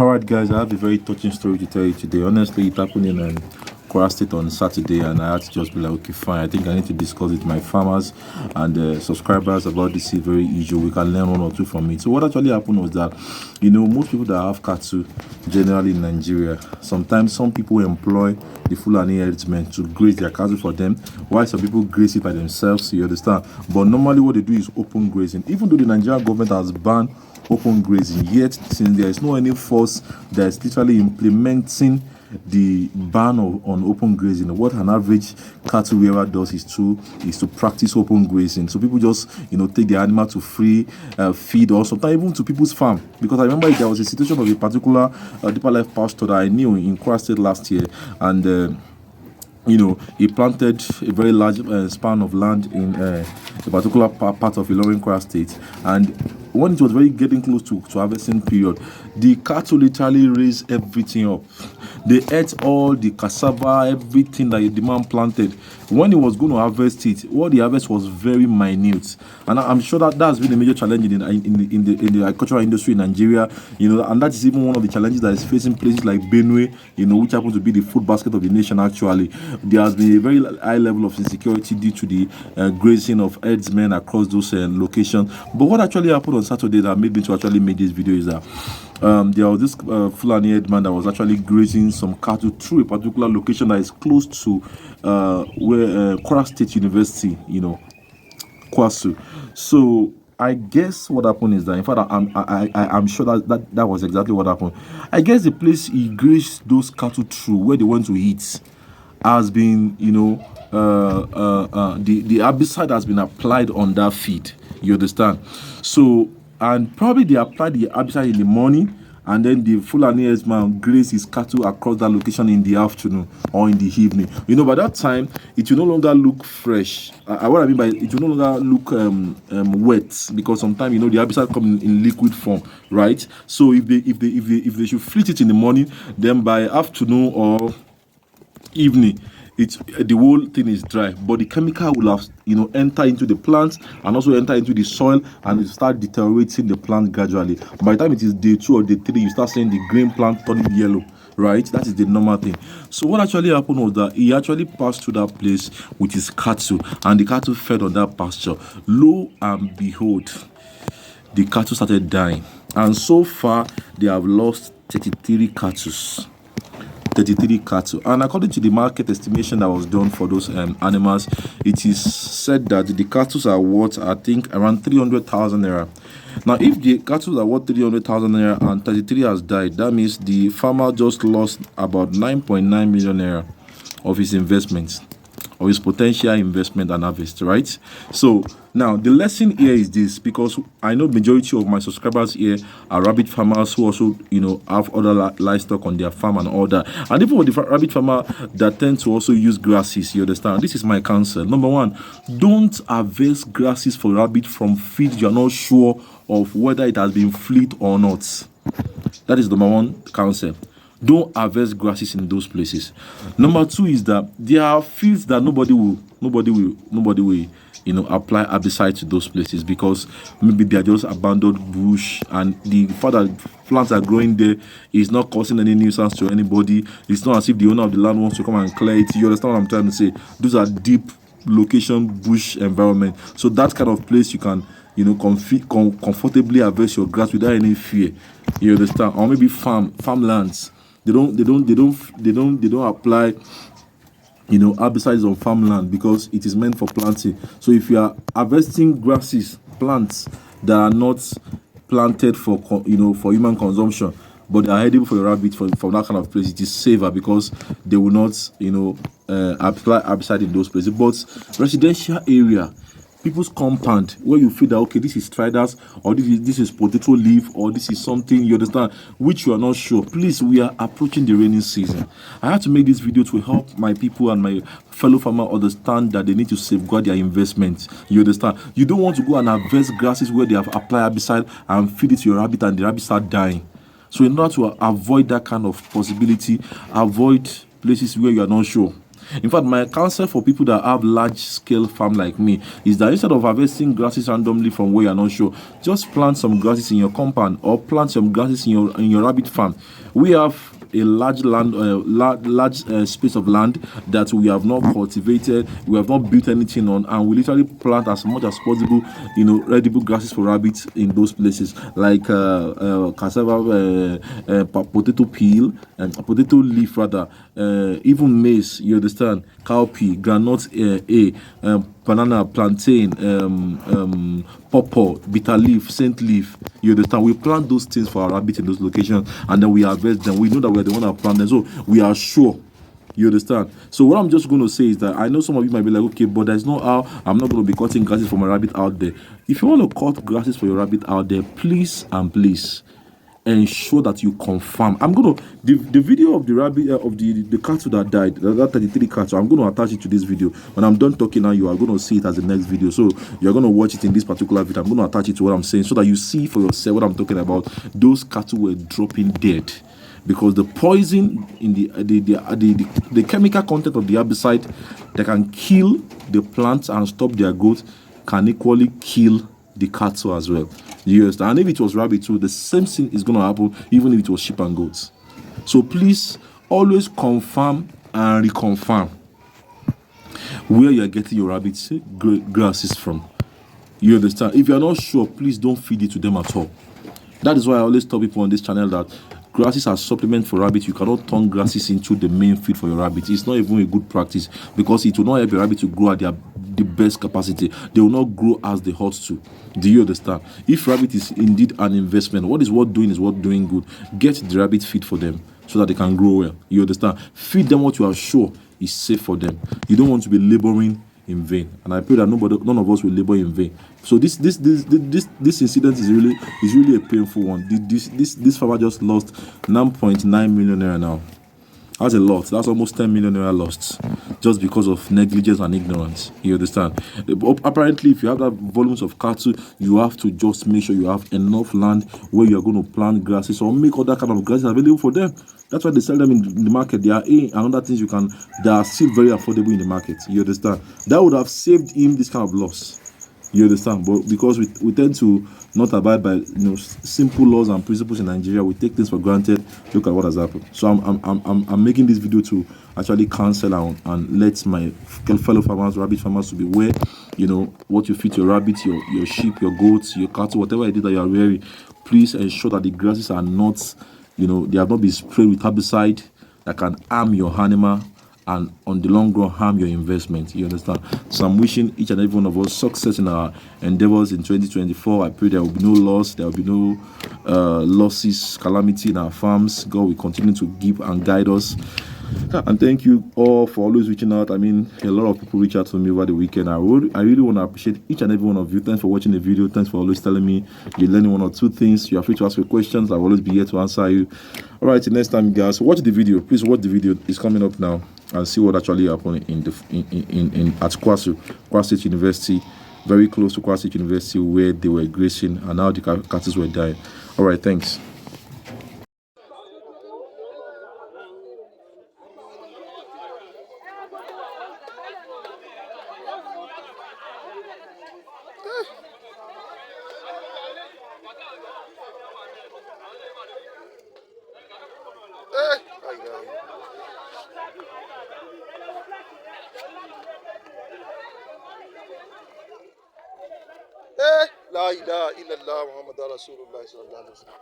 All right, guys, I have a very touching story to tell you today. Honestly, it happened in Kwara State on Saturday, and I had to just be like, okay, fine. I think I need to discuss with my farmers and subscribers about this very issue. We can learn one or two from it. So, what actually happened was that, most people that have cattle, generally in Nigeria, sometimes some people employ the Fulani herdsmen to graze their cattle for them, while some people graze it by themselves. You understand? But normally, what they do is open grazing. Even though the Nigerian government has banned open grazing, yet since there is no any force that is literally implementing the ban on open grazing, what an average cattle rearer does is to practice open grazing. So people just take the animal to free feed, or sometimes even to people's farm. Because I remember there was a situation of a particular deeper life pastor that I knew in Kwara State last year, and he planted a very large span of land in a particular part of Ilorin, Kwara State, and when it was very getting close to harvesting period, the cattle literally raised everything up. They ate all the cassava, everything that the man planted. When he was going to harvest it, what the harvest was very minute, and I'm sure that that's been a major challenge in the agricultural industry in Nigeria. And that is even one of the challenges that is facing places like Benue, which happens to be the food basket of the nation. Actually, there has been a very high level of insecurity due to the grazing of herdsmen across those locations. But what actually happened on Saturday that made me to actually make this video is that there was this Fulani headman that was actually grazing some cattle through a particular location that is close to where Kwara State University, Kwasu. So I guess what happened is that, in fact, I'm sure that was exactly what happened. I guess the place he grazed those cattle through, where they went to eat, has been, the herbicide has been applied on that feed. You understand? So, and probably they applied the herbicide in the morning, and then the Fulani herdsman grazed his cattle across that location in the afternoon or in the evening. By that time, it will no longer look fresh. What I mean by it will no longer look wet, because sometimes the herbicide comes in liquid form, right? So if they should fleet it in the morning, then by afternoon or evening, the whole thing is dry, but the chemical will have enter into the plant and also enter into the soil, and it start deteriorating the plant gradually. By the time it is day 2 or day 3, you start seeing the green plant turning yellow, right? That is the normal thing. So what actually happened was that he actually passed through that place with his cattle, and the cattle fed on that pasture. Lo and behold, the cattle started dying, and so far they have lost 33 cattle. 33 cattle, and according to the market estimation that was done for those animals, it is said that the cattle are worth, I think, around 300,000 naira. Now, if the cattle are worth 300,000 naira and 33 has died, that means the farmer just lost about 9.9 million naira of his investments, of his potential investment and harvest, right? So now the lesson here is this, because I know majority of my subscribers here are rabbit farmers who also have other livestock on their farm and all that, and even for the rabbit farmer that tend to also use grasses, you understand, this is my counsel. Number one, don't harvest grasses for rabbit from feed you are not sure of whether it has been fleet or not. That is number one counsel. Don't harvest grasses in those places. Number two is that there are fields that nobody will apply herbicide to those places, because maybe they are just abandoned bush, and the fact that plants are growing there is not causing any nuisance to anybody. It's not as if the owner of the land wants to come and clear it. You understand what I'm trying to say? Those are deep location bush environment. So that kind of place you can comfortably harvest your grass without any fear. You understand? Or maybe farmlands. They don't apply herbicides on farmland, because it is meant for planting. So if you are harvesting plants that are not planted for for human consumption, but they are edible for your rabbit from that kind of place, it is safer, because they will not apply herbicide in those places. But residential area, people's compound, where you feel that okay, this is striders, or this is potato leaf, or this is something, you understand, which you are not sure, please, we are approaching the rainy season. I have to make this video to help my people and my fellow farmer understand that they need to safeguard their investment. You understand? You don't want to go and harvest grasses where they have applied herbicide and feed it to your rabbit, and the rabbit start dying. So in order to avoid that kind of possibility, avoid places where you are not sure. In fact, my counsel for people that have large scale farm like me is that instead of harvesting grasses randomly from where you're not sure, just plant some grasses in your compound or plant some grasses in your rabbit farm. We have a large land, large space of land that we have not cultivated, we have not built anything on, and we literally plant as much as possible, edible grasses for rabbits in those places, like cassava, potato peel, and potato leaf rather, even maize. You understand? Cowpea, groundnut, banana, plantain, pawpaw, bitter leaf, scent leaf. You understand? We plant those things for our rabbits in those locations, and then we harvest them. We know that we're the one that plant them, so we are sure. You understand? So what I'm just going to say is that I know some of you might be like, okay, but there's no how I'm not going to be cutting grasses for my rabbit out there. If you want to cut grasses for your rabbit out there, please and please ensure that you confirm. I'm gonna the video of the rabbit of the cattle that died, that 33 cattle. I'm gonna attach it to this video. When I'm done talking now, you are gonna see it as the next video. So you're gonna watch it in this particular video. I'm gonna attach it to what I'm saying so that you see for yourself what I'm talking about. Those cattle were dropping dead because the poison in the chemical content of the herbicide that can kill the plants and stop their growth can equally kill the cattle as well. You understand? And if it was rabbit too, the same thing is going to happen even if it was sheep and goats. So please always confirm and reconfirm where you are getting your rabbit grasses from. You understand? If you are not sure, please don't feed it to them at all. That is why I always tell people on this channel that grasses are supplement for rabbits. You cannot turn grasses into the main feed for your rabbits. It's not even a good practice because it will not help your rabbit to grow at the best capacity. They will not grow as they ought to. Do you understand? If rabbit is indeed an investment, what is worth doing is worth doing good. Get the rabbit feed for them so that they can grow well. You understand? Feed them what you are sure is safe for them. You don't want to be laboring in vain, and I pray that none of us will labor in vain. So this incident is really a painful one. This farmer just lost 9.9 million naira now. That's a lot. That's almost 10 million naira lost just because of negligence and ignorance. You understand? Apparently, if you have that volumes of cattle, you have to just make sure you have enough land where you are going to plant grasses or make other kind of grasses available for them. That's why they sell them in the market. There are another things that are still very affordable in the market. You understand? That would have saved him this kind of loss. You understand? But because we tend to not abide by simple laws and principles in Nigeria, we take things for granted. Look at what has happened. So I'm making this video to actually counsel and let my fellow farmers, rabbit farmers, to be aware. What you feed your rabbits, your sheep, your goats, your cattle, whatever it is that you are rearing. Please ensure that the grasses are not, they have not been sprayed with herbicide that can harm your animal and on the long run harm your investment. You understand? So I'm wishing each and every one of us success in our endeavors in 2024. I pray there will be no loss, there will be no losses, calamity in our farms. God will continue to give and guide us. And thank you all for always reaching out. I mean, a lot of people reach out to me over the weekend. I really want to appreciate each and every one of you. Thanks for watching the video. Thanks for always telling me you're learning one or two things. You are free to ask me questions. I'll always be here to answer you. All right, till next time, guys. Watch the video. Please watch the video. It's coming up now, and see what actually happened at Kwara State University, very close to Kwara State University, where they were grazing and now the cattle were dying. All right, thanks. La ilaha illallah Muhammad Rasulullah sallallahu alaihi wasallam.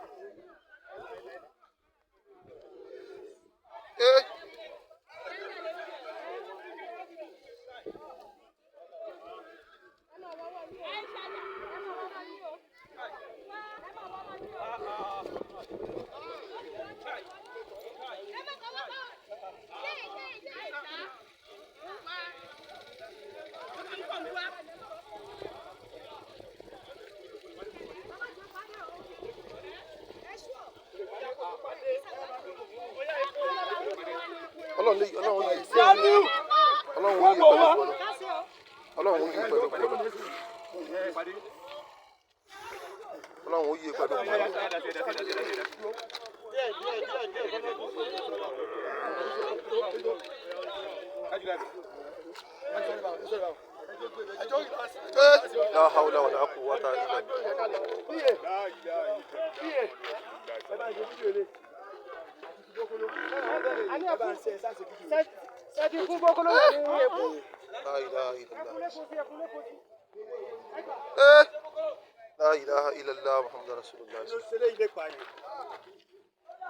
لا إله إلا الله محمد رسول الله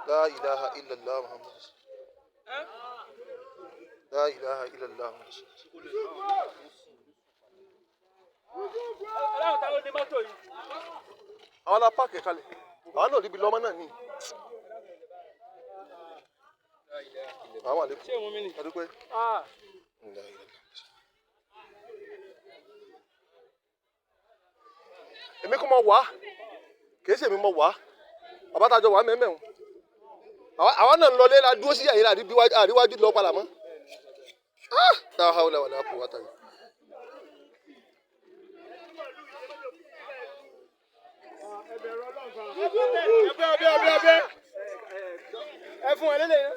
لا إله إلا الله محمد رسول الله لا إله إلا الله محمد رسول الله àwọn la páàkì kalẹ̀ àwọn náà níbi lọ́mọ náà ní. àwọn àlejò ṣé ìwọ̀n mi ni adúpẹ́. èmi kò mọ wá kì í ṣe èmi mọ wá àbátajọ wà mẹ́mẹ́ o àwọn náà ń lọlé la dúró sí àyè àríwájú lọ padà mọ́. la hawla wala quwwata. ẹ fún ẹ lélẹ̀ yẹn.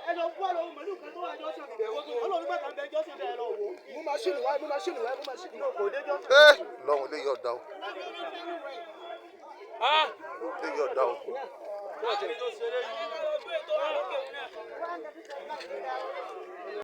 ẹ lọ bọ́ lọ mẹ́lú kan tó wà jọ́ sọ̀rọ̀ ọlọ́run gbàgbà bẹ jọ́ sọ̀rọ̀ ẹ lọ wò. mú maṣíìnì wá kò dé jọ́. lọ́hùn lè yọ̀ ọ̀dà o. lè yọ̀ ọ̀dà o.